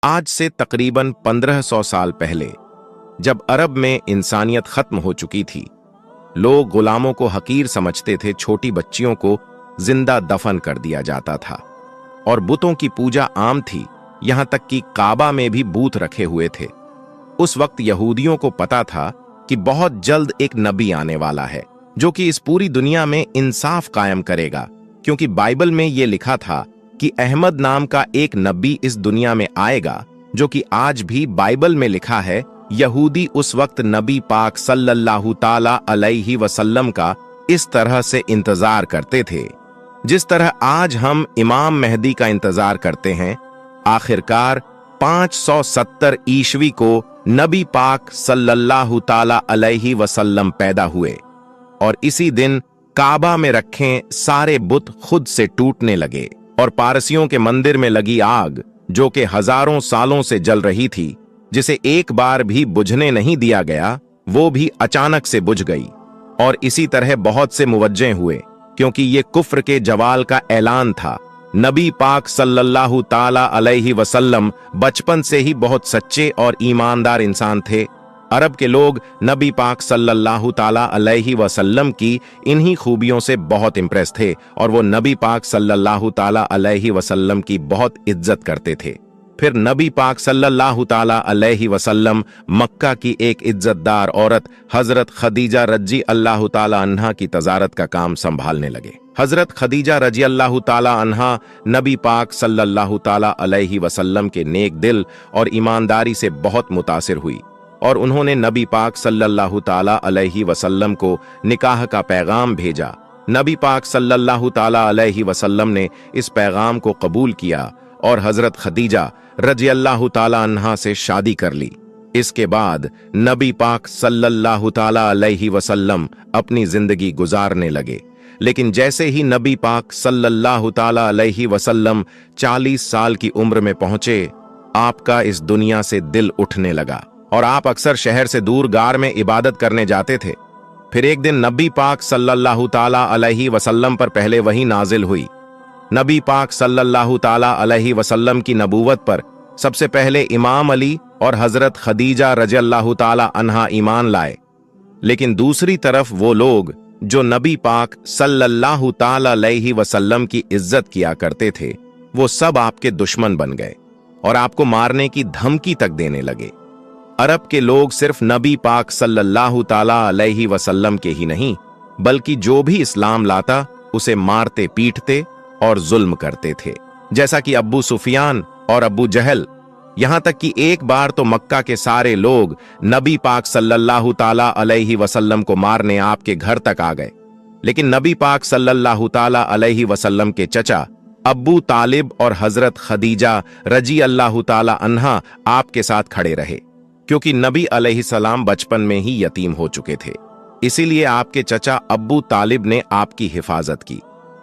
आज से तकरीबन 1500 साल पहले, जब अरब में इंसानियत खत्म हो चुकी थी, लोग गुलामों को हकीर समझते थे, छोटी बच्चियों को जिंदा दफन कर दिया जाता था और बुतों की पूजा आम थी, यहां तक कि काबा में भी बूत रखे हुए थे। उस वक्त यहूदियों को पता था कि बहुत जल्द एक नबी आने वाला है जो कि इस पूरी दुनिया में इंसाफ कायम करेगा, क्योंकि बाइबल में यह लिखा था कि अहमद नाम का एक नबी इस दुनिया में आएगा, जो कि आज भी बाइबल में लिखा है। यहूदी उस वक्त नबी पाक सल्लल्लाहु ताला अलैहि वसल्लम का इस तरह से इंतजार करते थे जिस तरह आज हम इमाम मेहदी का इंतजार करते हैं। आखिरकार 570 ईस्वी को नबी पाक सल्लल्लाहु ताला अलैहि वसल्लम पैदा हुए और इसी दिन काबा में रखे सारे बुत खुद से टूटने लगे और पारसियों के मंदिर में लगी आग, जो कि हजारों सालों से जल रही थी, जिसे एक बार भी बुझने नहीं दिया गया, वो भी अचानक से बुझ गई। और इसी तरह बहुत से मुवज्जे हुए, क्योंकि ये कुफ्र के जवाल का ऐलान था। नबी पाक सल्लल्लाहु ताला अलैहि वसल्लम बचपन से ही बहुत सच्चे और ईमानदार इंसान थे। अरब के लोग नबी पाक सल्लल्लाहु ताला अलैहि वसल्लम की इन्हीं खूबियों से बहुत इम्प्रेस थे और वो नबी पाक सल्लल्लाहु ताला अलैहि वसल्लम की बहुत इज्जत करते थे। फिर नबी पाक सल्लल्लाहु ताला अलैहि वसल्लम मक्का की एक इज्जतदार औरत हजरत खदीजा रजी अल्लाह ताला अन्हा की तजारत का काम संभालने लगे। हजरत खदीजा रजी अल्लाह ताला अन्हा नबी पाक सल्लल्लाहु ताला अलैहि वसल्लम के नेक दिल और ईमानदारी से बहुत मुतासिर हुई और उन्होंने नबी पाक सल्लल्लाहु ताला अलैहि वसल्लम को निकाह का पैगाम भेजा। नबी पाक सल्लल्लाहु ताला अलैहि वसल्लम ने इस पैगाम को कबूल किया और हजरत खदीजा रजी अल्लाह ताला अन्हा से शादी कर ली। इसके बाद नबी पाक सल्लल्लाहु ताला अलैहि वसल्लम अपनी जिंदगी गुजारने लगे। लेकिन जैसे ही नबी पाक सल्लल्लाहु ताला अलैहि वसल्लम 40 साल की उम्र में पहुंचे, आपका इस दुनिया से दिल उठने लगा और आप अक्सर शहर से दूर गार में इबादत करने जाते थे। फिर एक दिन नबी पाक सल्लल्लाहु ताला अलैहि वसल्लम पर पहले वही नाजिल हुई। नबी पाक सल्लल्लाहु ताला अलैहि वसल्लम की नबूवत पर सबसे पहले इमाम अली और हजरत खदीजा रज़ियल्लाहु ताला अन्हा ईमान लाए। लेकिन दूसरी तरफ वो लोग जो नबी पाक सल्लल्लाहु ताला अलैहि वसल्लम की इज्जत किया करते थे, वो सब आपके दुश्मन बन गए और आपको मारने की धमकी तक देने लगे। अरब के लोग सिर्फ नबी पाक सल्लल्लाहु ताला अलैहि वसल्लम के ही नहीं, बल्कि जो भी इस्लाम लाता उसे मारते पीटते और जुल्म करते थे, जैसा कि अब्बू सुफियान और अब्बू जहल। यहां तक कि एक बार तो मक्का के सारे लोग नबी पाक सल्लल्लाहु ताला अलैहि वसल्लम को मारने आपके घर तक आ गए। लेकिन नबी पाक सल्लल्लाहु ताला अलैहि वसल्लम के चचा अब्बू तालिब और हजरत खदीजा रजी अल्लाह ताला अन्हा आपके साथ खड़े रहे, क्योंकि नबी अलैहिस्सलाम बचपन में ही यतीम हो चुके थे। इसीलिए आपके चचा अब्बू तालिब ने आपकी हिफाजत की।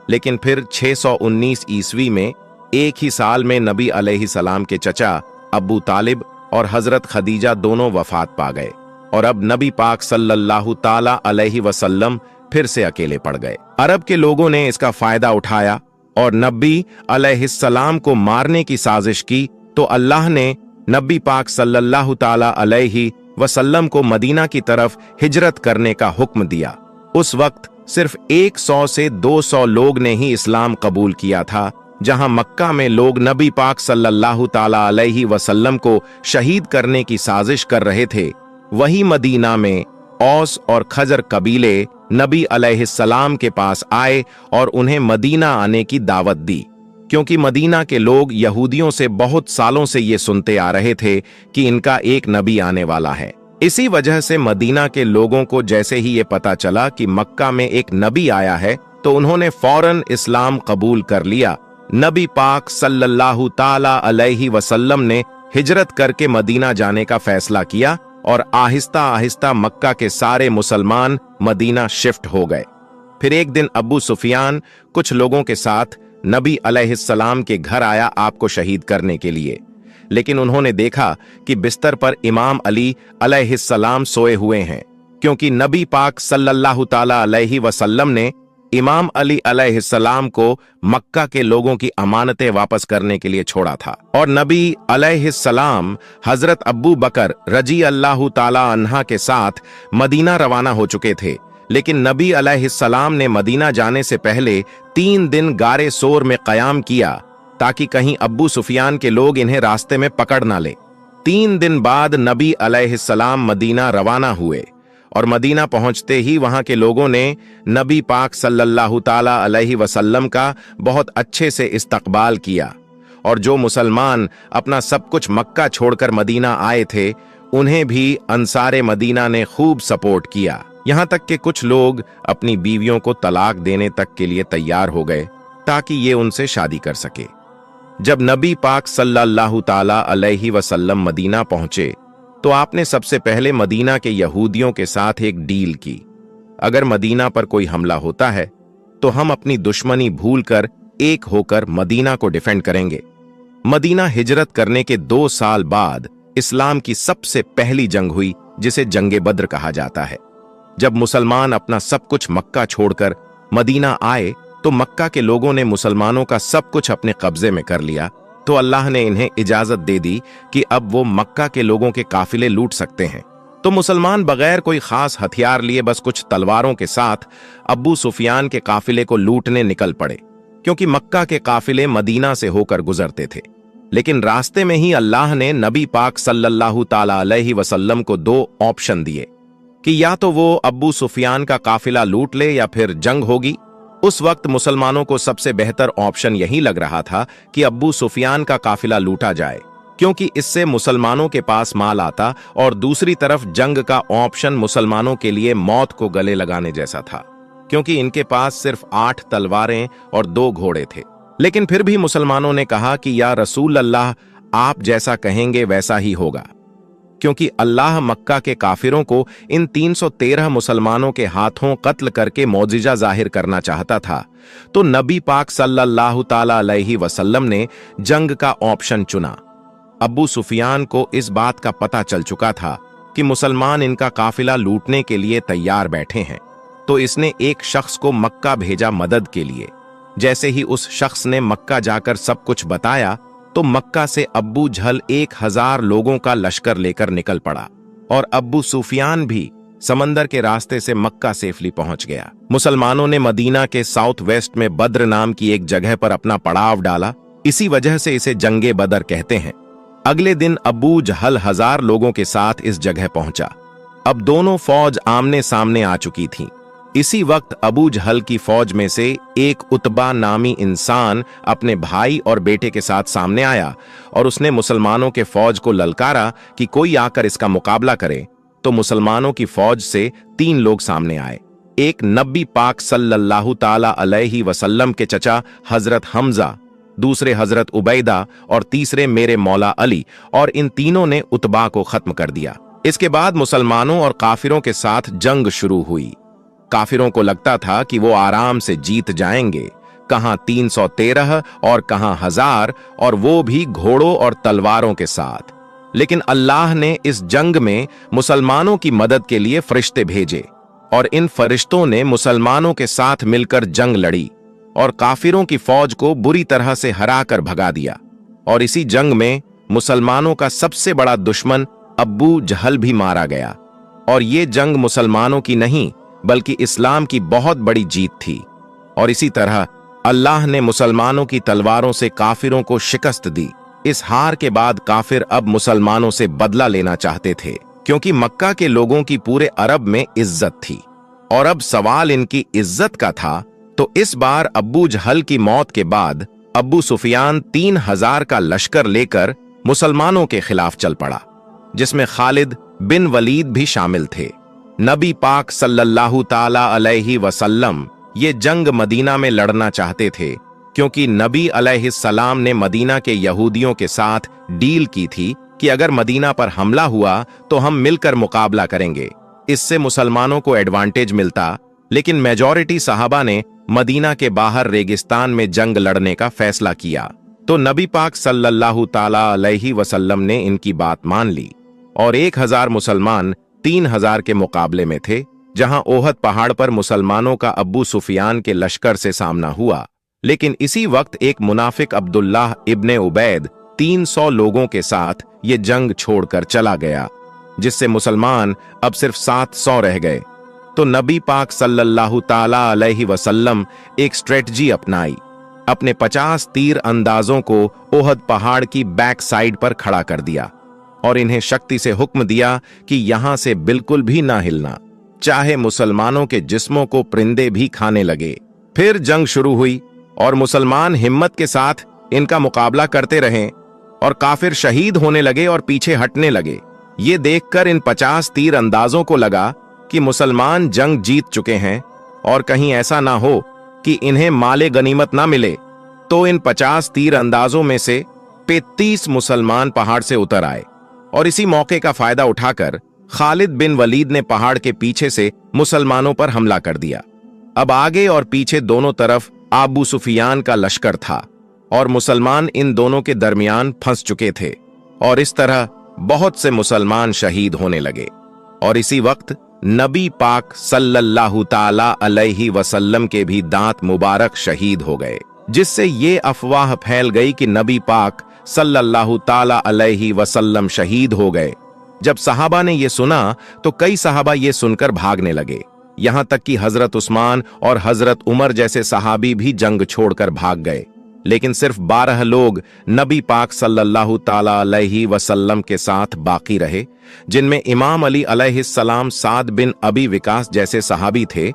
लेकिन फिर 619 ईस्वी में एक ही साल में नबी अलैहिस्सलाम के चचा अब्बू तालिब और हजरत खदीजा दोनों वफात पा गए और अब नबी पाक सल्लल्लाहु ताला अलैहि वसल्लम फिर से अकेले पड़ गए। अरब के लोगों ने इसका फायदा उठाया और नबी अलैहिस्सलाम को मारने की साजिश की, तो अल्लाह ने नबी पाक सल्लल्लाहु ताला अलैहि वसल्लम को मदीना की तरफ हिजरत करने का हुक्म दिया। उस वक्त सिर्फ 100 से 200 लोग ने ही इस्लाम कबूल किया था। जहां मक्का में लोग नबी पाक सल्लल्लाहु ताला अलैहि वसल्लम को शहीद करने की साजिश कर रहे थे, वही मदीना में औस और खजर कबीले नबी अलैहिस्सलाम के पास आए और उन्हें मदीना आने की दावत दी, क्योंकि मदीना के लोग यहूदियों से बहुत सालों से ये सुनते आ रहे थे कि इनका एक नबी आने वाला है। इसी वजह से मदीना के लोगों को जैसे ही ये पता चला कि मक्का में एक नबी आया है, तो उन्होंने फौरन इस्लाम कबूल कर लिया। नबी पाक सल्लल्लाहु ताला अलैहि वसल्लम ने हिजरत करके मदीना जाने का फैसला किया और आहिस्ता आहिस्ता मक्का के सारे मुसलमान मदीना शिफ्ट हो गए। फिर एक दिन अब्बू सुफियान कुछ लोगों के साथ नबी अलैहिस्सलाम के घर आया आपको शहीद करने के लिए। लेकिन उन्होंने देखा कि बिस्तर पर इमाम अली अलैहिस्सलाम सोए हुए हैं, क्योंकि नबी पाक सल्लल्लाहु ताला अलैहि वसल्लम ने इमाम अली अलैहिस्सलाम को मक्का के लोगों की अमानतें वापस करने के लिए छोड़ा था और नबी अलैहिस्सलाम हजरत अब्बू बकर रजी अल्लाह ताला अन्हा के साथ मदीना रवाना हो चुके थे। लेकिन नबी अलैहिस्सलाम ने मदीना जाने से पहले 3 दिन गारे सोर में कयाम किया ताकि कहीं अब्बू सुफियान के लोग इन्हें रास्ते में पकड़ ना ले। 3 दिन बाद नबी अलैहिस्सलाम मदीना रवाना हुए और मदीना पहुंचते ही वहां के लोगों ने नबी पाक सल्लल्लाहु ताला अलैहि वसल्लम का बहुत अच्छे से इस्तकबाल किया और जो मुसलमान अपना सब कुछ मक्का छोड़कर मदीना आए थे उन्हें भी अंसारे मदीना ने खूब सपोर्ट किया। यहां तक कि कुछ लोग अपनी बीवियों को तलाक देने तक के लिए तैयार हो गए ताकि ये उनसे शादी कर सके। जब नबी पाक सल्लल्लाहु ताला अलैहि वसल्लम मदीना पहुंचे तो आपने सबसे पहले मदीना के यहूदियों के साथ एक डील की। अगर मदीना पर कोई हमला होता है तो हम अपनी दुश्मनी भूलकर एक होकर मदीना को डिफेंड करेंगे। मदीना हिजरत करने के 2 साल बाद इस्लाम की सबसे पहली जंग हुई जिसे जंगे बद्र कहा जाता है। जब मुसलमान अपना सब कुछ मक्का छोड़कर मदीना आए तो मक्का के लोगों ने मुसलमानों का सब कुछ अपने कब्जे में कर लिया तो अल्लाह ने इन्हें इजाजत दे दी कि अब वो मक्का के लोगों के काफिले लूट सकते हैं। तो मुसलमान बगैर कोई खास हथियार लिए बस कुछ तलवारों के साथ अब्बू सुफियान के काफिले को लूटने निकल पड़े, क्योंकि मक्का के काफिले मदीना से होकर गुजरते थे। लेकिन रास्ते में ही अल्लाह ने नबी पाक सल्लल्लाहु ताला अलैहि वसल्लम को 2 ऑप्शन दिए कि या तो वो अब्बू सुफियान का काफिला लूट ले या फिर जंग होगी। उस वक्त मुसलमानों को सबसे बेहतर ऑप्शन यही लग रहा था कि अब्बू सुफियान का काफिला लूटा जाए, क्योंकि इससे मुसलमानों के पास माल आता और दूसरी तरफ जंग का ऑप्शन मुसलमानों के लिए मौत को गले लगाने जैसा था, क्योंकि इनके पास सिर्फ 8 तलवारें और 2 घोड़े थे। लेकिन फिर भी मुसलमानों ने कहा कि या रसूल अल्लाह, आप जैसा कहेंगे वैसा ही होगा, क्योंकि अल्लाह मक्का के काफिरों को इन 313 मुसलमानों के हाथों कत्ल करके मौजिजा जाहिर करना चाहता था। तो नबी पाक सल्लल्लाहु ताला अलैहि वसल्लम ने जंग का ऑप्शन चुना। अब्बू सुफियान को इस बात का पता चल चुका था कि मुसलमान इनका काफिला लूटने के लिए तैयार बैठे हैं, तो इसने एक शख्स को मक्का भेजा मदद के लिए। जैसे ही उस शख्स ने मक्का जाकर सब कुछ बताया तो मक्का से अब्बू जहल 1000 लोगों का लश्कर लेकर निकल पड़ा और अब्बू सुफियान भी समंदर के रास्ते से मक्का सेफली पहुंच गया। मुसलमानों ने मदीना के साउथ वेस्ट में बद्र नाम की एक जगह पर अपना पड़ाव डाला, इसी वजह से इसे जंगे बदर कहते हैं। अगले दिन अब्बू जहल 1000 लोगों के साथ इस जगह पहुंचा। अब दोनों फौज आमने सामने आ चुकी थीं। इसी वक्त अबू जहल की फौज में से एक उतबा नामी इंसान अपने भाई और बेटे के साथ सामने आया और उसने मुसलमानों के फौज को ललकारा कि कोई आकर इसका मुकाबला करे। तो मुसलमानों की फौज से 3 लोग सामने आए। एक नबी पाक सल्लल्लाहु ताला अलैहि वसल्लम के चचा हजरत हमजा, दूसरे हजरत उबैदा और तीसरे मेरे मौला अली, और इन तीनों ने उतबा को खत्म कर दिया। इसके बाद मुसलमानों और काफिरों के साथ जंग शुरू हुई। काफिरों को लगता था कि वो आराम से जीत जाएंगे, कहां 313 और कहां 1000, और वो भी घोड़ों और तलवारों के साथ। लेकिन अल्लाह ने इस जंग में मुसलमानों की मदद के लिए फरिश्ते भेजे और इन फरिश्तों ने मुसलमानों के साथ मिलकर जंग लड़ी और काफिरों की फौज को बुरी तरह से हराकर भगा दिया। और इसी जंग में मुसलमानों का सबसे बड़ा दुश्मन अब्बू जहल भी मारा गया। और ये जंग मुसलमानों की नहीं बल्कि इस्लाम की बहुत बड़ी जीत थी। और इसी तरह अल्लाह ने मुसलमानों की तलवारों से काफिरों को शिकस्त दी। इस हार के बाद काफिर अब मुसलमानों से बदला लेना चाहते थे, क्योंकि मक्का के लोगों की पूरे अरब में इज्जत थी और अब सवाल इनकी इज्जत का था। तो इस बार अब्बू जहल की मौत के बाद अब्बू सुफियान 3000 का लश्कर लेकर मुसलमानों के खिलाफ चल पड़ा, जिसमें खालिद बिन वलीद भी शामिल थे। नबी पाक सल्लल्लाहु ताला अलैहि वसल्लम ये जंग मदीना में लड़ना चाहते थे, क्योंकि नबी अलैहिस्सलाम ने मदीना के यहूदियों के साथ डील की थी कि अगर मदीना पर हमला हुआ तो हम मिलकर मुकाबला करेंगे। इससे मुसलमानों को एडवांटेज मिलता। लेकिन मेजॉरिटी सहाबा ने मदीना के बाहर रेगिस्तान में जंग लड़ने का फैसला किया। तो नबी पाक सल्लल्लाहु ताला अलैहि वसल्लम ने इनकी बात मान ली और 1000 मुसलमान 3000 के मुकाबले में थे। जहां ओहद पहाड़ पर मुसलमानों का अब्बू सुफियान के लश्कर से सामना हुआ। लेकिन इसी वक्त एक मुनाफिक अब्दुल्लाह इब्ने उबैद 300 लोगों के साथ ये जंग छोड़कर चला गया, जिससे मुसलमान अब सिर्फ 700 रह गए। तो नबी पाक सल्लल्लाहु ताला अलैहि वसल्लम एक स्ट्रेटजी अपनाई। अपने 50 तीर अंदाजों को ओहद पहाड़ की बैक साइड पर खड़ा कर दिया और इन्हें शक्ति से हुक्म दिया कि यहां से बिल्कुल भी ना हिलना, चाहे मुसलमानों के जिस्मों को परिंदे भी खाने लगे। फिर जंग शुरू हुई और मुसलमान हिम्मत के साथ इनका मुकाबला करते रहे और काफिर शहीद होने लगे और पीछे हटने लगे। ये देखकर इन 50 तीर अंदाजों को लगा कि मुसलमान जंग जीत चुके हैं और कहीं ऐसा ना हो कि इन्हें माले गनीमत ना मिले। तो इन 50 तीर अंदाजों में से 35 मुसलमान पहाड़ से उतर आए और इसी मौके का फायदा उठाकर खालिद बिन वलीद ने पहाड़ के पीछे से मुसलमानों पर हमला कर दिया। अब आगे और पीछे दोनों तरफ अबू सुफियान का लश्कर था और मुसलमान इन दोनों के दरमियान फंस चुके थे और इस तरह बहुत से मुसलमान शहीद होने लगे। और इसी वक्त नबी पाक सल्लल्लाहु ताला अलैहि वसल्लम के भी दांत मुबारक शहीद हो गए, जिससे ये अफवाह फैल गई कि नबी पाक सल्लल्लाहु ताला अलैहि वसल्लम शहीद हो गए। जब सहाबा ने यह सुना तो कई सहाबा ये सुनकर भागने लगे, यहां तक कि हजरत उस्मान और हजरत उमर जैसे सहाबी भी जंग छोड़कर भाग गए। लेकिन सिर्फ 12 लोग नबी पाक सल्लल्लाहु ताला अलैहि वसल्लम के साथ बाकी रहे, जिनमें इमाम अली अलैहिस्सलाम, साद बिन अबी विकास जैसे सहाबी थे।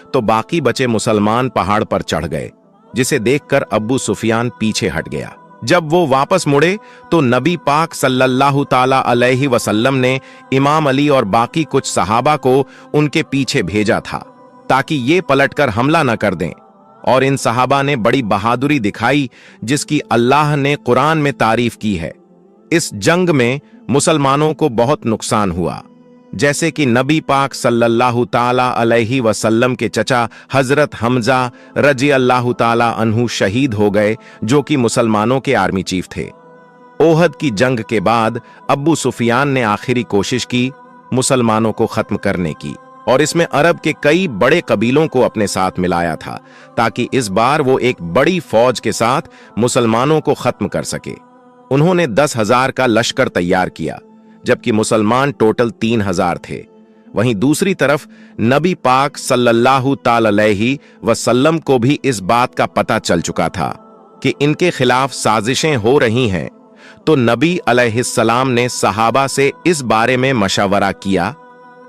तो बाकी बचे मुसलमान पहाड़ पर चढ़ गए, जिसे देखकर अब्बू सुफियान पीछे हट गया। जब वो वापस मुड़े तो नबी पाक सल्लल्लाहु ताला अलैहि वसल्लम ने इमाम अली और बाकी कुछ सहाबा को उनके पीछे भेजा था ताकि ये पलटकर हमला न कर दें। और इन सहाबा ने बड़ी बहादुरी दिखाई, जिसकी अल्लाह ने कुरान में तारीफ की है। इस जंग में मुसलमानों को बहुत नुकसान हुआ, जैसे कि नबी पाक सल्लल्लाहु ताला अलैहि वसल्लम के चचा हजरत हमजा रजी अल्लाह ताला अन्हु शहीद हो गए, जो कि मुसलमानों के आर्मी चीफ थे। ओहद की जंग के बाद अब्बू सुफियान ने आखिरी कोशिश की मुसलमानों को खत्म करने की, और इसमें अरब के कई बड़े कबीलों को अपने साथ मिलाया था ताकि इस बार वो एक बड़ी फौज के साथ मुसलमानों को खत्म कर सके। उन्होंने 10,000 का लश्कर तैयार किया, जबकि मुसलमान टोटल 3,000 थे। वहीं दूसरी तरफ नबी पाक सल्लल्लाहु ताला अलैहि वसल्लम को भी इस बात का पता चल चुका था कि इनके खिलाफ साजिशें हो रही हैं। तो नबी अलैहिस्सलाम ने सहाबा से इस बारे में मशवरा किया।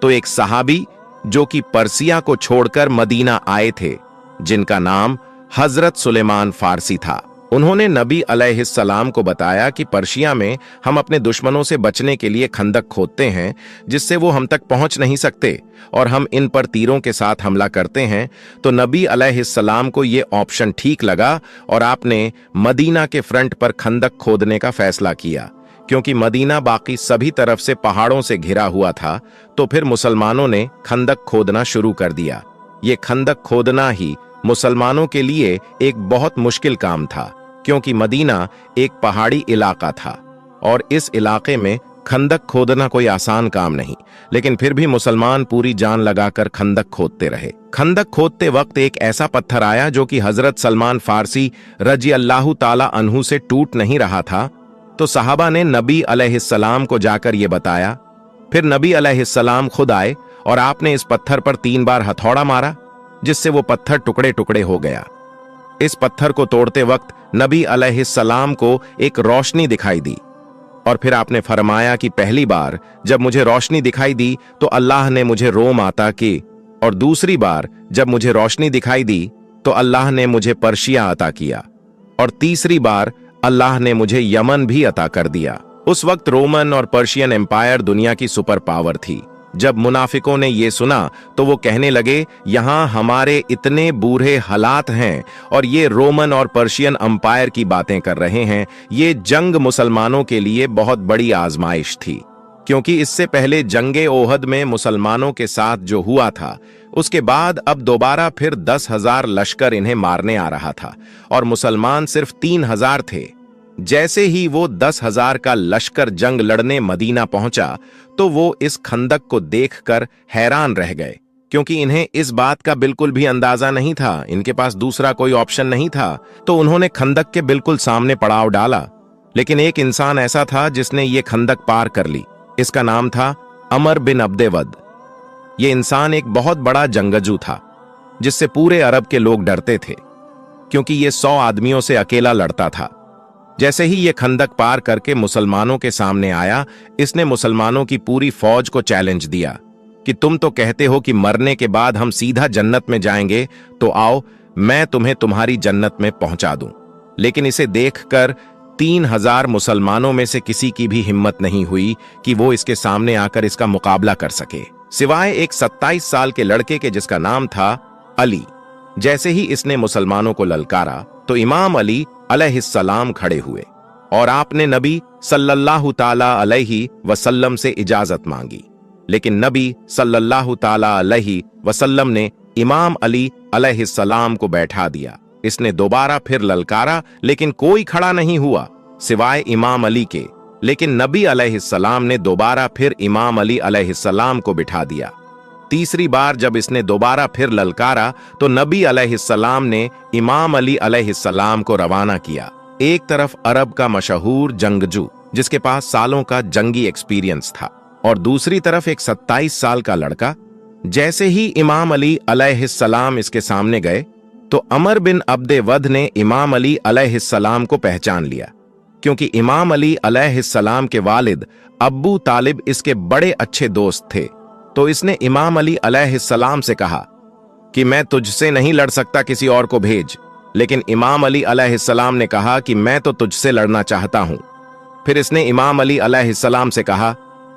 तो एक सहाबी जो कि पर्सिया को छोड़कर मदीना आए थे, जिनका नाम हजरत सुलेमान फारसी था, उन्होंने नबी अलैहिस्सलाम को बताया कि पर्शिया में हम अपने दुश्मनों से बचने के लिए खंदक खोदते हैं, जिससे वो हम तक पहुंच नहीं सकते और हम इन पर तीरों के साथ हमला करते हैं। तो नबी अलैहिस्सलाम को ये ऑप्शन ठीक लगा और आपने मदीना के फ्रंट पर खंदक खोदने का फैसला किया। क्योंकि मदीना बाकी सभी तरफ से पहाड़ों से घिरा हुआ था, तो फिर मुसलमानों ने खंदक खोदना शुरू कर दिया। ये खंदक खोदना ही मुसलमानों के लिए एक बहुत मुश्किल काम था, क्योंकि मदीना एक पहाड़ी इलाका था और इस इलाके में खंदक खोदना कोई आसान काम नहीं। लेकिन फिर भी मुसलमान पूरी जान लगाकर खंदक खोदते रहे। खंदक खोदते वक्त एक ऐसा पत्थर आया जो कि हजरत सलमान फारसी रजी अल्लाह ताला अन्हु से टूट नहीं रहा था। तो सहाबा ने नबी अलैहिस्सलाम को जाकर यह बताया। फिर नबी अलैहिस्सलाम खुद आए और आपने इस पत्थर पर 3 बार हथौड़ा मारा, जिससे वो पत्थर टुकड़े टुकड़े हो गया। इस पत्थर को तोड़ते वक्त नबी अलैहिस्सलाम को एक रोशनी दिखाई दी और फिर आपने फरमाया कि पहली बार जब मुझे रोशनी दिखाई दी तो अल्लाह ने मुझे रोम अता की, और दूसरी बार जब मुझे रोशनी दिखाई दी तो अल्लाह ने मुझे पर्शिया अता किया, और तीसरी बार अल्लाह ने मुझे यमन भी अता कर दिया। उस वक्त रोमन और पर्शियन एम्पायर दुनिया की सुपर पावर थी। जब मुनाफिकों ने यह सुना तो वो कहने लगे, यहां हमारे इतने बुरे हालात हैं और ये रोमन और पर्शियन एम्पायर की बातें कर रहे हैं। ये जंग मुसलमानों के लिए बहुत बड़ी आजमाइश थी, क्योंकि इससे पहले जंगे ओहद में मुसलमानों के साथ जो हुआ था, उसके बाद अब दोबारा फिर 10,000 लश्कर इन्हें मारने आ रहा था और मुसलमान सिर्फ 3,000 थे। जैसे ही वो 10,000 का लश्कर जंग लड़ने मदीना पहुंचा तो वो इस खंदक को देखकर हैरान रह गए, क्योंकि इन्हें इस बात का बिल्कुल भी अंदाजा नहीं था, इनके पास दूसरा कोई ऑप्शन नहीं था, तो उन्होंने खंदक के बिल्कुल सामने पड़ाव डाला। लेकिन एक इंसान ऐसा था जिसने ये खंदक पार कर ली। इसका नाम था अमर बिन अब्दे वद। ये इंसान एक बहुत बड़ा जंगजू था जिससे पूरे अरब के लोग डरते थे, क्योंकि ये 100 आदमियों से अकेला लड़ता था। जैसे ही ये खंदक पार करके मुसलमानों के सामने आया, इसने मुसलमानों की पूरी फौज को चैलेंज दिया कि तुम तो कहते हो कि मरने के बाद हम सीधा जन्नत में जाएंगे, तो आओ मैं तुम्हें तुम्हारी जन्नत में पहुंचा दूं। लेकिन इसे देखकर 3000 मुसलमानों में से किसी की भी हिम्मत नहीं हुई कि वो इसके सामने आकर इसका मुकाबला कर सके, सिवाय एक 27 साल के लड़के के जिसका नाम था अली। जैसे ही इसने मुसलमानों को ललकारा तो इमाम अली अलैहिस्सलाम खड़े हुए और आपने नबी सल्लल्लाहु ताला अलैहि वसल्लम से इजाजत मांगी। लेकिन नबी सल्लल्लाहु ताला अलैहि वसल्लम ने इमाम अली अलैहिस्सलाम को बैठा दिया। इसने दोबारा फिर ललकारा, लेकिन कोई खड़ा नहीं हुआ सिवाय इमाम अली के। लेकिन नबी अलैहिस्सलाम ने दोबारा फिर इमाम अली अलैहिस्सलाम को बिठा दिया। तीसरी बार जब इसने दोबारा फिर ललकारा तो नबी अलैहिस्सलाम ने इमाम अली अलैहिस्सलाम को रवाना किया। एक तरफ अरब का मशहूर जंगजू जिसके पास सालों का जंगी एक्सपीरियंस था, और दूसरी तरफ एक 27 साल का लड़का। जैसे ही इमाम अली अलैहिस्सलाम इसके सामने गए तो अमर बिन अब्दे वद ने इमाम अली अलैहिस्सलाम को पहचान लिया, क्योंकि इमाम अली अलैहिस्सलाम के वालिद अब्बू तालिब इसके बड़े अच्छे दोस्त थे। तो इसने इमाम अली अलैहिस्सलाम से कहा कि मैं तुझसे नहीं लड़ सकता, किसी और को भेज। लेकिन इमाम अली अलैहिस्सलाम ने कहा कि मैं तो तुझसे लड़ना चाहता हूं। फिर इसने इमाम अली अलैहिस्सलाम से कहा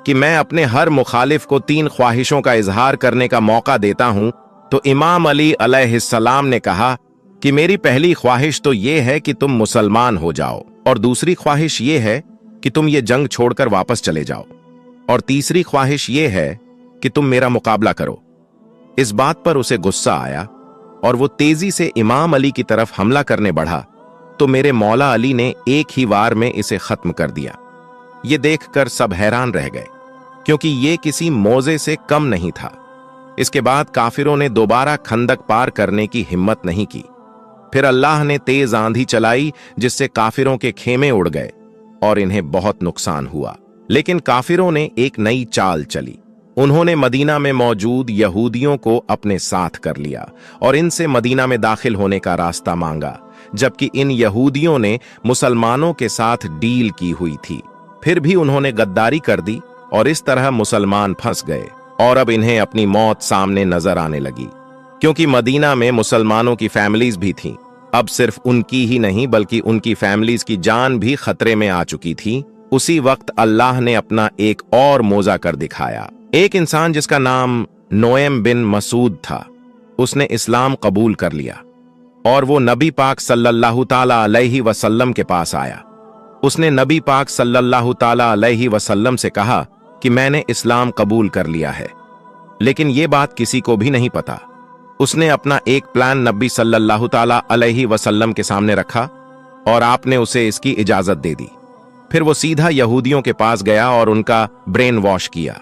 कि मैं अपने हर मुखालिफ को 3 ख्वाहिशों का इजहार करने का मौका देता हूं। तो इमाम अली अलैहिस्सलाम ने कहा कि मेरी पहली ख्वाहिश तो यह है कि तुम मुसलमान हो जाओ, और दूसरी ख्वाहिश यह है कि तुम ये जंग छोड़कर वापस चले जाओ, और तीसरी ख्वाहिश यह है कि तुम मेरा मुकाबला करो। इस बात पर उसे गुस्सा आया और वो तेजी से इमाम अली की तरफ हमला करने बढ़ा, तो मेरे मौला अली ने एक ही वार में इसे खत्म कर दिया। ये देखकर सब हैरान रह गए, क्योंकि ये किसी मौजे से कम नहीं था। इसके बाद काफिरों ने दोबारा खंदक पार करने की हिम्मत नहीं की। फिर अल्लाह ने तेज आंधी चलाई जिससे काफिरों के खेमे उड़ गए और इन्हें बहुत नुकसान हुआ। लेकिन काफिरों ने एक नई चाल चली। उन्होंने मदीना में मौजूद यहूदियों को अपने साथ कर लिया और इनसे मदीना में दाखिल होने का रास्ता मांगा, जबकि इन यहूदियों ने मुसलमानों के साथ डील की हुई थी। फिर भी उन्होंने गद्दारी कर दी और इस तरह मुसलमान फंस गए और अब इन्हें अपनी मौत सामने नजर आने लगी, क्योंकि मदीना में मुसलमानों की फैमिलीज भी थीं। अब सिर्फ उनकी ही नहीं बल्कि उनकी फैमिलीज की जान भी खतरे में आ चुकी थी। उसी वक्त अल्लाह ने अपना एक और मौजा कर दिखाया। एक इंसान जिसका नाम नोएम बिन मसूद था, उसने इस्लाम कबूल कर लिया और वो नबी पाक सल्लल्लाहु ताला अलैहि वसल्लम के पास आया। उसने नबी पाक सल्लल्लाहु ताला अलैहि वसल्लम से कहा कि मैंने इस्लाम कबूल कर लिया है, लेकिन ये बात किसी को भी नहीं पता। उसने अपना एक प्लान नबी सल्लल्लाहु ताला अलैहि वसल्लम के सामने रखा और आपने उसे इसकी इजाजत दे दी। फिर वो सीधा यहूदियों के पास गया और उनका ब्रेन वॉश किया।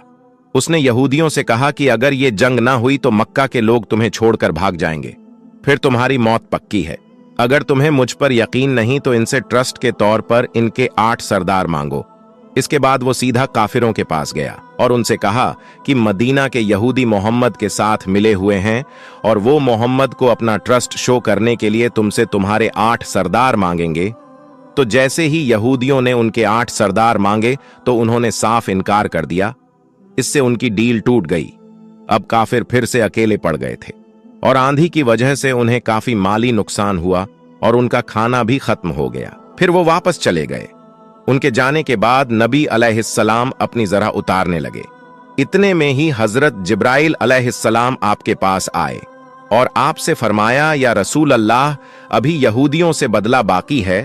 उसने यहूदियों से कहा कि अगर ये जंग ना हुई तो मक्का के लोग तुम्हें छोड़कर भाग जाएंगे, फिर तुम्हारी मौत पक्की है। अगर तुम्हें मुझ पर यकीन नहीं तो इनसे ट्रस्ट के तौर पर इनके 8 सरदार मांगो। इसके बाद वो सीधा काफिरों के पास गया और उनसे कहा कि मदीना के यहूदी मोहम्मद के साथ मिले हुए हैं और वो मोहम्मद को अपना ट्रस्ट शो करने के लिए तुमसे तुम्हारे 8 सरदार मांगेंगे। तो जैसे ही यहूदियों ने उनके 8 सरदार मांगे तो उन्होंने साफ इनकार कर दिया। इससे उनकी डील टूट गई। अब काफिर फिर से अकेले पड़ गए थे और आंधी की वजह से उन्हें काफी माली नुकसान हुआ और उनका खाना भी खत्म हो गया। फिर वो वापस चले गए। उनके जाने के बाद नबी अलैहिस्सलाम अपनी जरा उतारने लगे। इतने में ही हजरत जिब्राइल अलैहिस्सलाम आपके पास आए और आपसे फरमाया, या रसूल अल्लाह, अभी यहूदियों से बदला बाकी है।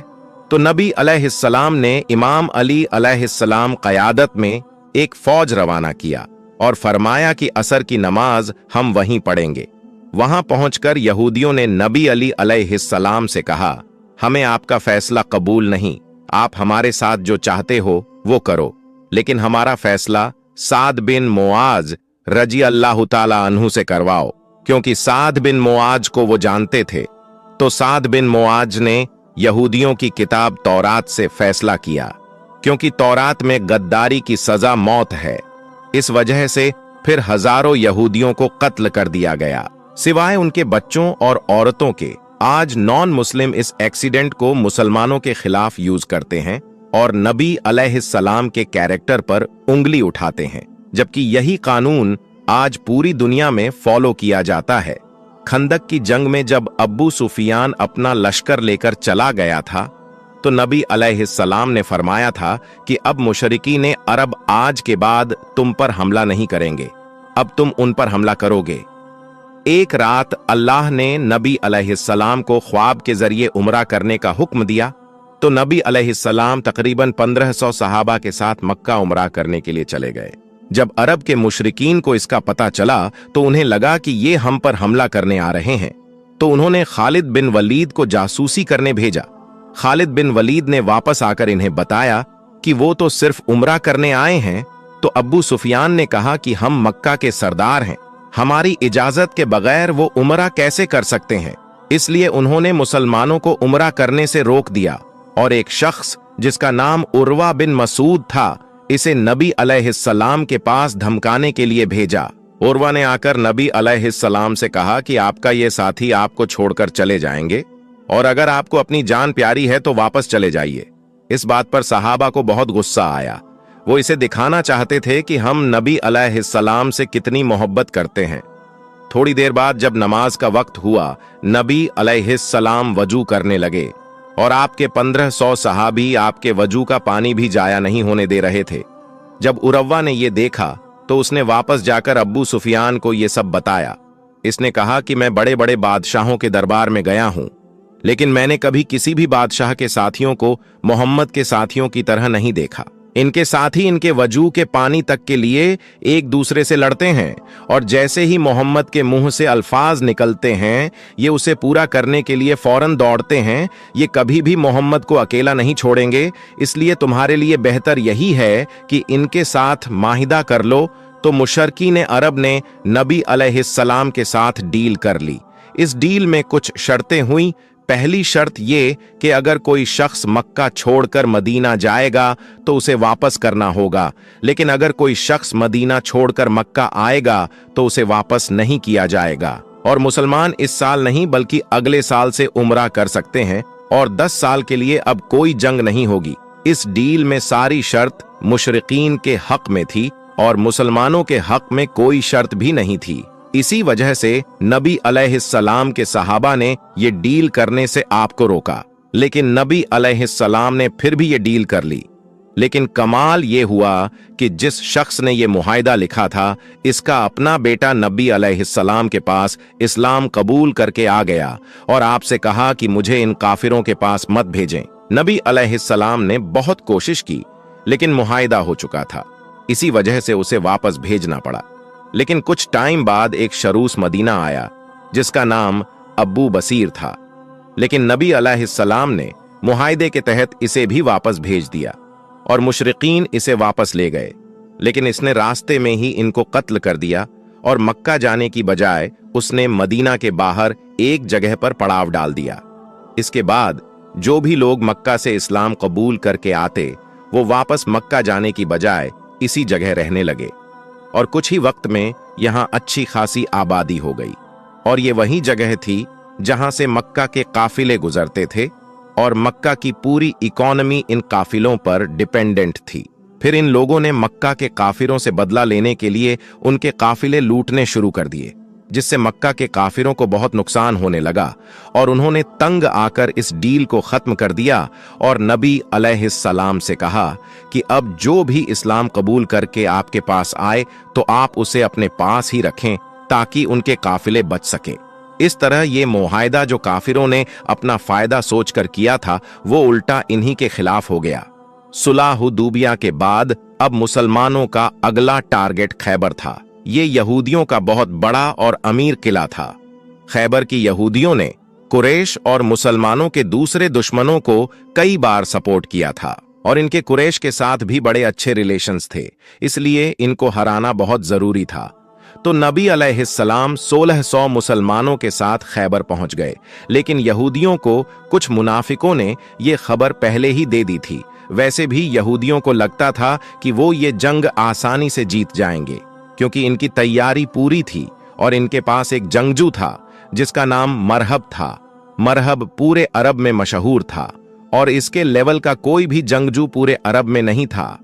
तो नबी अलैहिस्सलाम ने इमाम अली अलैहिस्सलाम क़यादत में एक फौज रवाना किया और फरमाया कि असर की नमाज हम वहीं पढ़ेंगे। वहां पहुंचकर यहूदियों ने नबी अली अलैहिस्सलाम से कहा, हमें आपका फैसला कबूल नहीं, आप हमारे साथ जो चाहते हो वो करो, लेकिन हमारा फैसला साद बिन मुआज रजी अल्लाह ताला अन्हु से करवाओ, क्योंकि साद बिन मुआज को वो जानते थे। तो साद बिन मुआज ने यहूदियों की किताब तौरात से फैसला किया, क्योंकि तौरात में गद्दारी की सजा मौत है। इस वजह से फिर हजारों यहूदियों को कत्ल कर दिया गया, सिवाय उनके बच्चों और औरतों के। आज नॉन मुस्लिम इस एक्सीडेंट को मुसलमानों के खिलाफ यूज करते हैं और नबी अलैहिस्सलाम के कैरेक्टर पर उंगली उठाते हैं, जबकि यही कानून आज पूरी दुनिया में फॉलो किया जाता है। खंदक की जंग में जब अब्बू सुफियान अपना लश्कर लेकर चला गया था, तो नबी अलैहिस्सलाम ने फरमाया था कि अब मुशरिकीन अरब आज के बाद तुम पर हमला नहीं करेंगे, अब तुम उन पर हमला करोगे। एक रात अल्लाह ने नबी अलैहिस्सलाम को ख्वाब के जरिए उम्रा करने का हुक्म दिया, तो नबी अलैहिस्सलाम तकरीबन 1500 सहाबा के साथ मक्का उम्रा करने के लिए चले गए। जब अरब के मुशरिकीन को इसका पता चला तो उन्हें लगा कि ये हम पर हमला करने आ रहे हैं, तो उन्होंने खालिद बिन वलीद को जासूसी करने भेजा। खालिद बिन वलीद ने वापस आकर इन्हें बताया कि वो तो सिर्फ उम्रा करने आए हैं। तो अब्बू सुफियान ने कहा कि हम मक्का के सरदार हैं, हमारी इजाजत के बगैर वो उम्रा कैसे कर सकते हैं। इसलिए उन्होंने मुसलमानों को उम्रा करने से रोक दिया और एक शख्स जिसका नाम उर्वा बिन मसूद था, इसे नबी अलैहिस्सलाम के पास धमकाने के लिए भेजा। उर्वा ने आकर नबी अलैहिस्सलाम से कहा कि आपका ये साथी आपको छोड़कर चले जाएंगे और अगर आपको अपनी जान प्यारी है तो वापस चले जाइए। इस बात पर सहाबा को बहुत गुस्सा आया। वो इसे दिखाना चाहते थे कि हम नबी अलैहिस्सलाम से कितनी मोहब्बत करते हैं। थोड़ी देर बाद जब नमाज का वक्त हुआ, नबी अलैहिस्सलाम वजू करने लगे और आपके 1500 सहाबी आपके वजू का पानी भी जाया नहीं होने दे रहे थे। जब उरवा ने यह देखा तो उसने वापस जाकर अब्बू सुफियान को यह सब बताया। इसने कहा कि मैं बड़े बड़े बादशाहों के दरबार में गया हूं, लेकिन मैंने कभी किसी भी बादशाह के साथियों को मोहम्मद के साथियों की तरह नहीं देखा। इनके साथी इनके वजू के पानी तक के लिए एक दूसरे से लड़ते हैं और जैसे ही मोहम्मद के मुंह से अल्फाज निकलते हैं ये उसे पूरा करने के लिए फौरन दौड़ते हैं। ये कभी भी मोहम्मद को अकेला नहीं छोड़ेंगे, इसलिए तुम्हारे लिए बेहतर यही है कि इनके साथ माहिदा कर लो। तो मुशरकीन अरब ने नबी अलैहिस्सलाम के साथ डील कर ली। इस डील में कुछ शर्तें हुई। पहली शर्त ये कि अगर कोई शख्स मक्का छोड़कर मदीना जाएगा तो उसे वापस करना होगा, लेकिन अगर कोई शख्स मदीना छोड़कर मक्का आएगा तो उसे वापस नहीं किया जाएगा। और मुसलमान इस साल नहीं बल्कि अगले साल से उम्रा कर सकते हैं और 10 साल के लिए अब कोई जंग नहीं होगी। इस डील में सारी शर्त मुशरिकीन के हक में थी और मुसलमानों के हक में कोई शर्त भी नहीं थी। इसी वजह से नबी अलैहिस्सलाम के सहाबा ने ये डील करने से आपको रोका, लेकिन नबी अलैहिस्सलाम ने फिर भी ये डील कर ली। लेकिन कमाल ये हुआ कि जिस शख्स ने ये मुआहिदा लिखा था, इसका अपना बेटा नबी अलैहिस्सलाम के पास इस्लाम कबूल करके आ गया और आपसे कहा कि मुझे इन काफिरों के पास मत भेजें। नबी अलैहिस्सलाम ने बहुत कोशिश की, लेकिन मुआहिदा हो चुका था, इसी वजह से उसे वापस भेजना पड़ा। लेकिन कुछ टाइम बाद एक शरूस मदीना आया जिसका नाम अब्बू बसीर था, लेकिन नबी अलैहिस्सलाम ने मुआहिदे के तहत इसे भी वापस भेज दिया और मुशरिकीन इसे वापस ले गए। लेकिन इसने रास्ते में ही इनको कत्ल कर दिया और मक्का जाने की बजाय उसने मदीना के बाहर एक जगह पर पड़ाव डाल दिया। इसके बाद जो भी लोग मक्का से इस्लाम कबूल करके आते वो वापस मक्का जाने की बजाय इसी जगह रहने लगे और कुछ ही वक्त में यहां अच्छी खासी आबादी हो गई। और ये वही जगह थी जहां से मक्का के काफिले गुजरते थे और मक्का की पूरी इकोनॉमी इन काफिलों पर डिपेंडेंट थी। फिर इन लोगों ने मक्का के काफिरों से बदला लेने के लिए उनके काफिले लूटने शुरू कर दिए, जिससे मक्का के काफिरों को बहुत नुकसान होने लगा और उन्होंने तंग आकर इस डील को खत्म कर दिया और नबी अलैहिस्सलाम से कहा कि अब जो भी इस्लाम कबूल करके आपके पास आए तो आप उसे अपने पास ही रखें ताकि उनके काफिले बच सके। इस तरह ये मुआहिदा जो काफिरों ने अपना फायदा सोचकर किया था वो उल्टा इन्हीं के खिलाफ हो गया। सुलह हुदैबिया के बाद अब मुसलमानों का अगला टारगेट खैबर था। ये यहूदियों का बहुत बड़ा और अमीर किला था। खैबर की यहूदियों ने कुरैश और मुसलमानों के दूसरे दुश्मनों को कई बार सपोर्ट किया था और इनके कुरैश के साथ भी बड़े अच्छे रिलेशंस थे, इसलिए इनको हराना बहुत जरूरी था। तो नबी अलैहिस्सलाम 1600 मुसलमानों के साथ खैबर पहुंच गए। लेकिन यहूदियों को कुछ मुनाफिकों ने ये खबर पहले ही दे दी थी। वैसे भी यहूदियों को लगता था कि वो ये जंग आसानी से जीत जाएंगे, क्योंकि इनकी तैयारी पूरी थी और इनके पास एक जंगजू था जिसका नाम मरहब था। मरहब पूरे अरब में मशहूर था और इसके लेवल का कोई भी जंगजू पूरे अरब में नहीं था।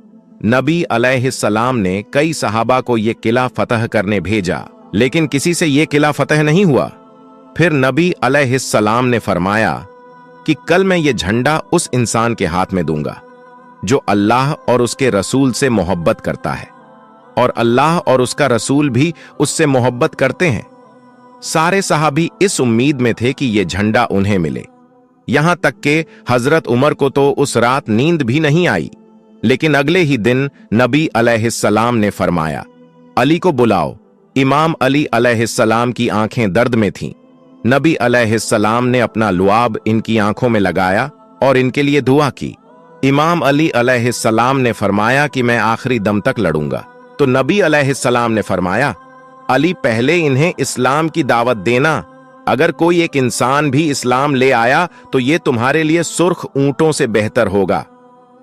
नबी अलैहिस्सलाम ने कई सहाबा को यह किला फतह करने भेजा, लेकिन किसी से यह किला फतह नहीं हुआ। फिर नबी अलैहिस्सलाम ने फरमाया कि कल मैं ये झंडा उस इंसान के हाथ में दूंगा जो अल्लाह और उसके रसूल से मोहब्बत करता है, और अल्लाह और उसका रसूल भी उससे मोहब्बत करते हैं। सारे सहाबी इस उम्मीद में थे कि यह झंडा उन्हें मिले। यहां तक कि हजरत उमर को तो उस रात नींद भी नहीं आई। लेकिन अगले ही दिन नबी अलैहिस्सलाम ने फरमाया, अली को बुलाओ। इमाम अली अलैहिस्सलाम की आंखें दर्द में थीं। नबी अलैहिस्सलाम ने अपना लुआब इनकी आंखों में लगाया और इनके लिए दुआ की। इमाम अली अलैहिस्सलाम ने फरमाया कि मैं आखिरी दम तक लड़ूंगा। तो नबी अलैहिस्सलाम ने फरमाया, अली पहले इन्हें इस्लाम की दावत देना। अगर कोई एक इंसान भी इस्लाम ले आया तो ये तुम्हारे लिए सुर्ख ऊंटों से बेहतर होगा।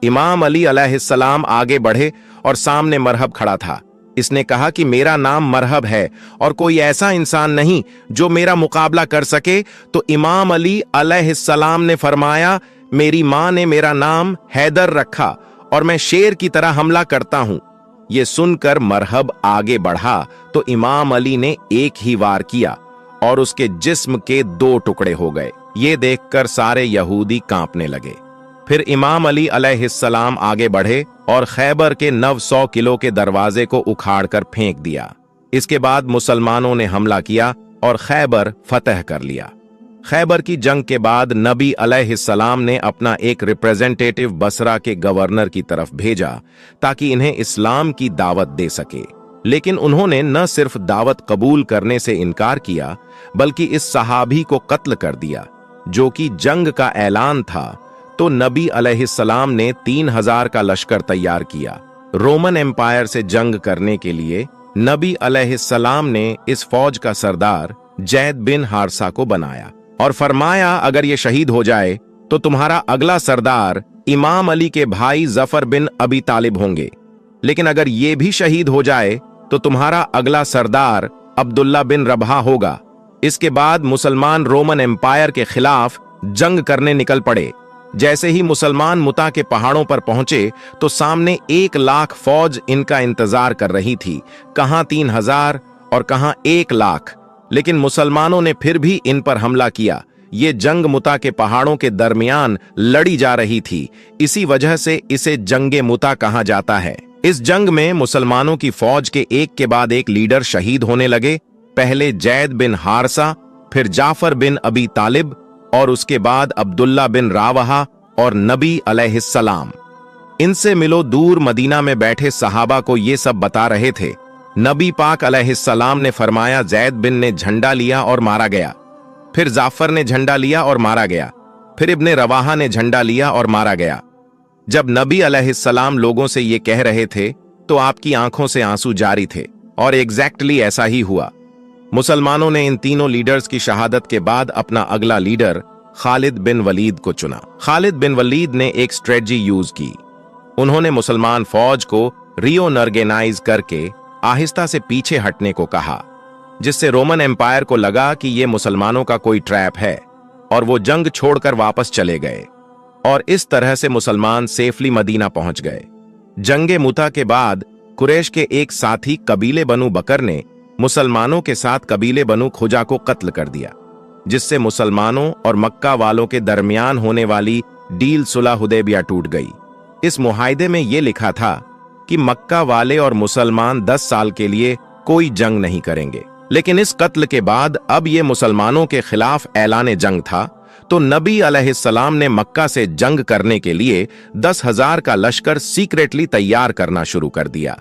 इमाम अली अलैहिस्सलाम आगे बढ़े और सामने मरहब खड़ा था। इसने कहा कि मेरा नाम मरहब है और कोई ऐसा इंसान नहीं जो मेरा मुकाबला कर सके। तो इमाम अली अलैहिस्सलाम ने फरमाया, मेरी मां ने मेरा नाम हैदर रखा और मैं शेर की तरह हमला करता हूं। यह सुनकर मरहब आगे बढ़ा तो इमाम अली ने एक ही वार किया और उसके जिस्म के 2 टुकड़े हो गए। ये देखकर सारे यहूदी कांपने लगे। फिर इमाम अली अलैहिस्सलाम आगे बढ़े और खैबर के 900 किलो के दरवाजे को उखाड़कर फेंक दिया। इसके बाद मुसलमानों ने हमला किया और खैबर फतह कर लिया। खैबर की जंग के बाद नबी अलैहिस्सलाम ने अपना एक रिप्रेजेंटेटिव बसरा के गवर्नर की तरफ भेजा ताकि इन्हें इस्लाम की दावत दे सके। लेकिन उन्होंने न सिर्फ दावत कबूल करने से इनकार किया, बल्कि इस सहाबी को कत्ल कर दिया जो कि जंग का ऐलान था। तो नबी अलैहिस्सलाम ने 3000 का लश्कर तैयार किया। रोमन एम्पायर से जंग करने के लिए नबी अलैहिस्सलाम ने इस फौज का सरदार जैद बिन हारसा को बनाया और फरमाया, अगर ये शहीद हो जाए तो तुम्हारा अगला सरदार इमाम अली के भाई जफर बिन अबी तालिब होंगे। लेकिन अगर ये भी शहीद हो जाए तो तुम्हारा अगला सरदार अब्दुल्ला बिन रबहा होगा। इसके बाद मुसलमान रोमन एम्पायर के खिलाफ जंग करने निकल पड़े। जैसे ही मुसलमान मुता के पहाड़ों पर पहुंचे तो सामने 1 लाख फौज इनका इंतजार कर रही थी। कहां 3000 और कहां 1 लाख। लेकिन मुसलमानों ने फिर भी इन पर हमला किया। ये जंग मुता के पहाड़ों के दरमियान लड़ी जा रही थी। इसी वजह से इसे जंगे मुता कहा जाता है। इस जंग में मुसलमानों की फौज के एक के बाद एक लीडर शहीद होने लगे। पहले जैद बिन हारसा, फिर जाफर बिन अबी तालिब और उसके बाद अब्दुल्ला बिन रावहा और नबी अलैहिस्सलाम। इनसे मिलो दूर मदीना में बैठे सहाबा को ये सब बता रहे थे। नबी पाक अलैहिस्सलाम ने फरमाया, जैद बिन ने झंडा लिया और मारा गया। फिर जाफर ने झंडा लिया और मारा गया। फिर इब्ने रवाहा ने झंडा लिया और मारा गया। जब नबी अलैहिस्सलाम लोगों से ये कह रहे थे तो आपकी आंखों से आंसू जारी थे और एग्जैक्टली ऐसा ही हुआ। मुसलमानों ने इन तीनों लीडर्स की शहादत के बाद अपना अगला लीडर खालिद बिन वलीद को चुना। खालिद बिन वलीद ने एक स्ट्रेटजी यूज की। उन्होंने मुसलमान फौज को रिओनर्गेनाइज करके आहिस्ता से पीछे हटने को कहा, जिससे रोमन एम्पायर को लगा कि यह मुसलमानों का कोई ट्रैप है और वो जंग छोड़कर वापस चले गए। और इस तरह से मुसलमान सेफली मदीना पहुंच गए। जंगे मुता के बाद कुरैश के एक साथी कबीले बनु बकर ने मुसलमानों के साथ कबीले बनु खुजा को कत्ल कर दिया, जिससे मुसलमानों और मक्का वालों के दरमियान होने वाली डील सुलह हुदैबिया टूट गई। इस मुआहदे में यह लिखा था कि मक्का वाले और मुसलमान 10 साल के लिए कोई जंग नहीं करेंगे। लेकिन इस कत्ल के बाद अब यह मुसलमानों के खिलाफ ऐलान जंग था। तो नबी अलैहिस्सलाम ने मक्का से जंग करने के लिए 10,000 का लश्कर सीक्रेटली तैयार करना शुरू कर दिया।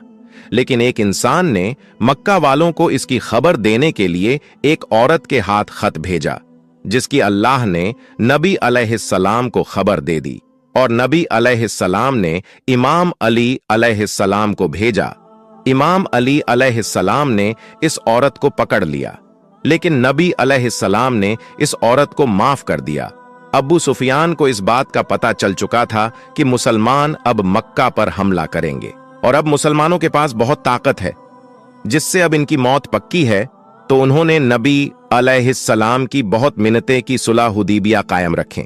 लेकिन एक इंसान ने मक्का वालों को इसकी खबर देने के लिए एक औरत के हाथ खत भेजा, जिसकी अल्लाह ने नबी अलैहिस्सलाम को खबर दे दी। और नबी अलैहिस्सलाम ने इमाम अली अलैहिस्सलाम को भेजा इमाम अली अलैहिस्सलाम ने इस औरत को पकड़ लिया, लेकिन नबी अलैहिस्सलाम ने इस औरत को माफ कर दिया। अबू सुफियान को इस बात का पता चल चुका था कि मुसलमान अब मक्का पर हमला करेंगे और अब मुसलमानों के पास बहुत ताकत है, जिससे अब इनकी मौत पक्की है। तो उन्होंने नबी अलैहिस्सलाम की बहुत मिन्नतें की सुलह हुदैबिया कायम रखें,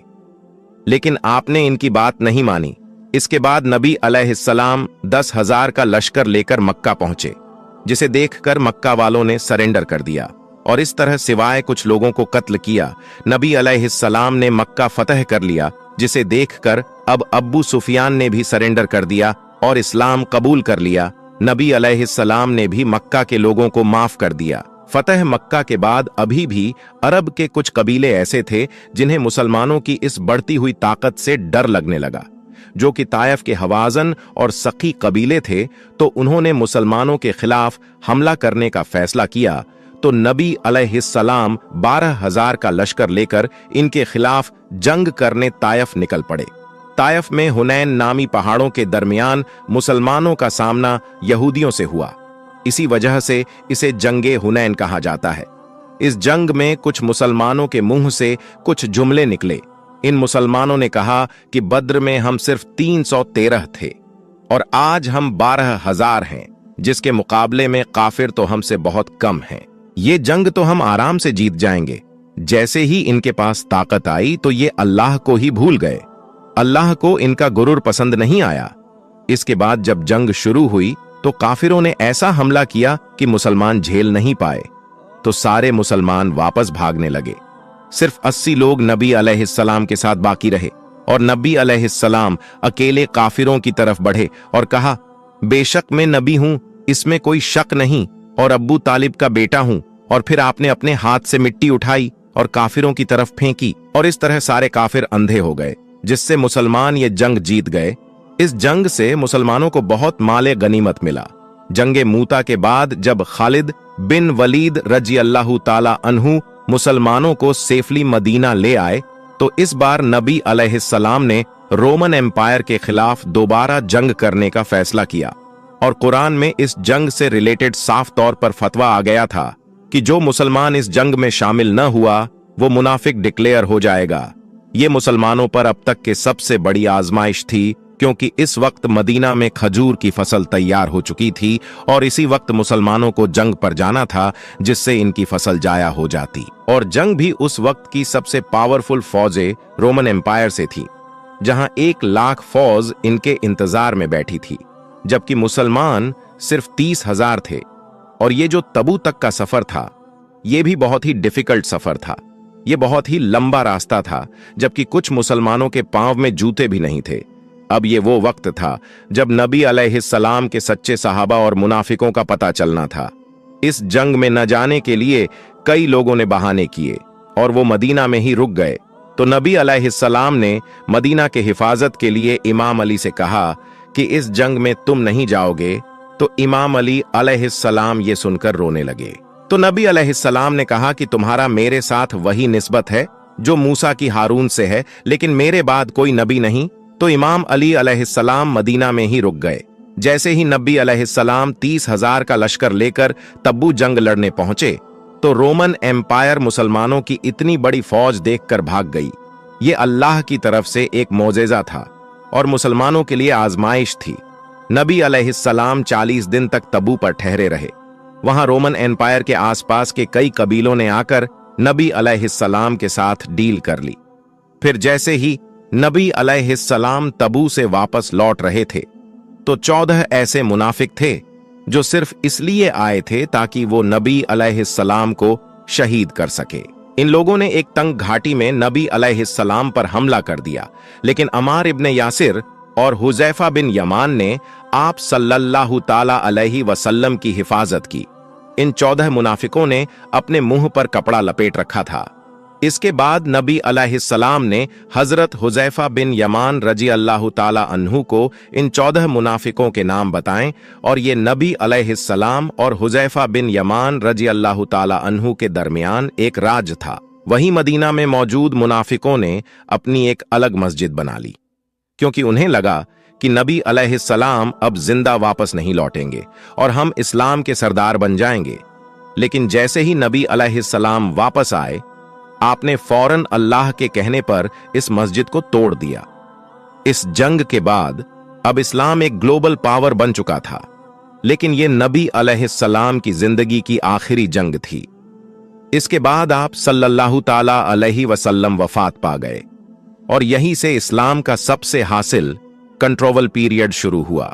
लेकिन आपने इनकी बात नहीं मानी। इसके बाद नबी अलैहिस्सलाम 10,000 का लश्कर लेकर मक्का पहुंचे, जिसे देखकर मक्का वालों ने सरेंडर कर दिया और इस तरह सिवाय कुछ लोगों को कत्ल किया। नबी अलैहिस्सलाम ने मक्का फतह कर लिया, जिसे देखकर अब अब्बू सुफियान ने भी सरेंडर कर दिया और इस्लाम कबूल कर लिया। नबी अलैहिस्सलाम ने भी मक्का के लोगों को माफ कर दिया। फतह मक्का के बाद अभी भी अरब के कुछ कबीले ऐसे थे जिन्हें मुसलमानों की इस बढ़ती हुई ताकत से डर लगने लगा, जो कि तायफ के हवाजन और सकी कबीले थे। तो उन्होंने मुसलमानों के खिलाफ हमला करने का फैसला किया। तो नबी अलैहिस्सलाम 12,000 का लश्कर लेकर इनके खिलाफ जंग करने तायफ निकल पड़े। तायफ में हुनैन नामी पहाड़ों के दरमियान मुसलमानों का सामना यहूदियों से हुआ। इसी वजह से इसे जंगे हुनैन कहा जाता है। इस जंग में कुछ मुसलमानों के मुंह से कुछ जुमले निकले। इन मुसलमानों ने कहा कि बद्र में हम सिर्फ 313 थे और आज हम 12,000 हैं, जिसके मुकाबले में काफिर तो हमसे बहुत कम हैं। ये जंग तो हम आराम से जीत जाएंगे। जैसे ही इनके पास ताकत आई तो ये अल्लाह को ही भूल गए। अल्लाह को इनका गुरूर पसंद नहीं आया। इसके बाद जब जंग शुरू हुई तो काफिरों ने ऐसा हमला किया कि मुसलमान झेल नहीं पाए, तो सारे मुसलमान वापस भागने लगे। सिर्फ 80 लोग नबी अलैहिस्सलाम के साथ बाकी रहे और नबी अलैहिस्सलाम अकेले काफिरों की तरफ बढ़े और कहा, बेशक मैं नबी हूं, इसमें कोई शक नहीं, और अब्बू तालिब का बेटा हूं। और फिर आपने अपने हाथ से मिट्टी उठाई और काफिरों की तरफ फेंकी और इस तरह सारे काफिर अंधे हो गए, जिससे मुसलमान ये जंग जीत गए। इस जंग से मुसलमानों को बहुत माले गनीमत मिला। जंगे मूता के बाद जब खालिद बिन वलीद रजी अल्लाह ताला अन्हु मुसलमानों को सेफली मदीना ले आए, तो इस बार नबी अलैहिस्सलाम ने रोमन एम्पायर के खिलाफ दोबारा जंग करने का फैसला किया और कुरान में इस जंग से रिलेटेड साफ तौर पर फतवा आ गया था कि जो मुसलमान इस जंग में शामिल न हुआ वो मुनाफिक डिक्लेयर हो जाएगा। ये मुसलमानों पर अब तक के सबसे बड़ी आजमाइश थी, क्योंकि इस वक्त मदीना में खजूर की फसल तैयार हो चुकी थी और इसी वक्त मुसलमानों को जंग पर जाना था, जिससे इनकी फसल जाया हो जाती। और जंग भी उस वक्त की सबसे पावरफुल फौजें रोमन एम्पायर से थी, जहां 1 लाख फौज इनके इंतजार में बैठी थी, जबकि मुसलमान सिर्फ 30,000 थे। और ये जो तबू तक का सफर था, ये भी बहुत ही डिफिकल्ट सफर था। ये बहुत ही लंबा रास्ता था, जबकि कुछ मुसलमानों के पांव में जूते भी नहीं थे। अब ये वो वक्त था जब नबी अलैहिस्सलाम के सच्चे सहाबा और मुनाफिकों का पता चलना था। इस जंग में न जाने के लिए कई लोगों ने बहाने किए और वो मदीना में ही रुक गए। तो नबी अलैहिस्सलाम ने मदीना के हिफाजत के लिए इमाम अली से कहा कि इस जंग में तुम नहीं जाओगे। तो इमाम अली अलैहिस्सलाम ये सुनकर रोने लगे। तो नबी अलैहिस्सलाम ने कहा कि तुम्हारा मेरे साथ वही निस्बत है जो मूसा की हारून से है, लेकिन मेरे बाद कोई नबी नहीं। तो इमाम अली अलैहिस्सलाम मदीना में ही रुक गए। जैसे ही नबी अलैहिस्सलाम 30,000 का लश्कर लेकर तब्बू जंग लड़ने पहुंचे, तो रोमन एम्पायर मुसलमानों की इतनी बड़ी फौज देखकर भाग गई। ये अल्लाह की तरफ से एक मोजेजा था और मुसलमानों के लिए आजमाइश थी। नबी अलैहिस्सलाम 40 दिन तक तब्बू पर ठहरे रहे। वहां रोमन एम्पायर के आसपास के कई कबीलों ने आकर नबी अलैहिस्सलाम के साथ डील कर ली। फिर जैसे ही नबी अलैहिस्सलाम तबू से वापस लौट रहे थे, तो 14 ऐसे मुनाफिक थे जो सिर्फ इसलिए आए थे ताकि वो नबी अलैहिस्सलाम को शहीद कर सके। इन लोगों ने एक तंग घाटी में नबी अलैहिस्सलाम पर हमला कर दिया, लेकिन अमार इब्ने यासिर और हुजैफा बिन यमान ने आप सल्लल्लाहु ताला अलैहि वसल्लम की हिफाजत की। इन 14 मुनाफिकों ने अपने मुंह पर कपड़ा लपेट रखा था। इसके बाद नबी अलैहिस्सलाम ने हजरत हुजैफा बिन यमान रजी अल्लाह ताला अन्हु को इन 14 मुनाफिकों के नाम बताएं, और ये नबी अलैहिस्सलाम और हुजैफा बिन यमान रजी अल्लाह ताला अन्हु के दरमियान एक राज था। वहीं मदीना में मौजूद मुनाफिकों ने अपनी एक अलग मस्जिद बना ली, क्योंकि उन्हें लगा कि नबी अलैहिस्सलाम अब जिंदा वापस नहीं लौटेंगे और हम इस्लाम के सरदार बन जाएंगे। लेकिन जैसे ही नबी अलैहिस्सलाम वापस आए, आपने फौरन अल्लाह के कहने पर इस मस्जिद को तोड़ दिया। इस जंग के बाद अब इस्लाम एक ग्लोबल पावर बन चुका था, लेकिन यह नबी अलैहिस्सलाम की जिंदगी की आखिरी जंग थी। इसके बाद आप सल्लल्लाहु ताला अलैहि वसल्लम वफात पा गए और यहीं से इस्लाम का सबसे हासिल कंट्रोवल पीरियड शुरू हुआ।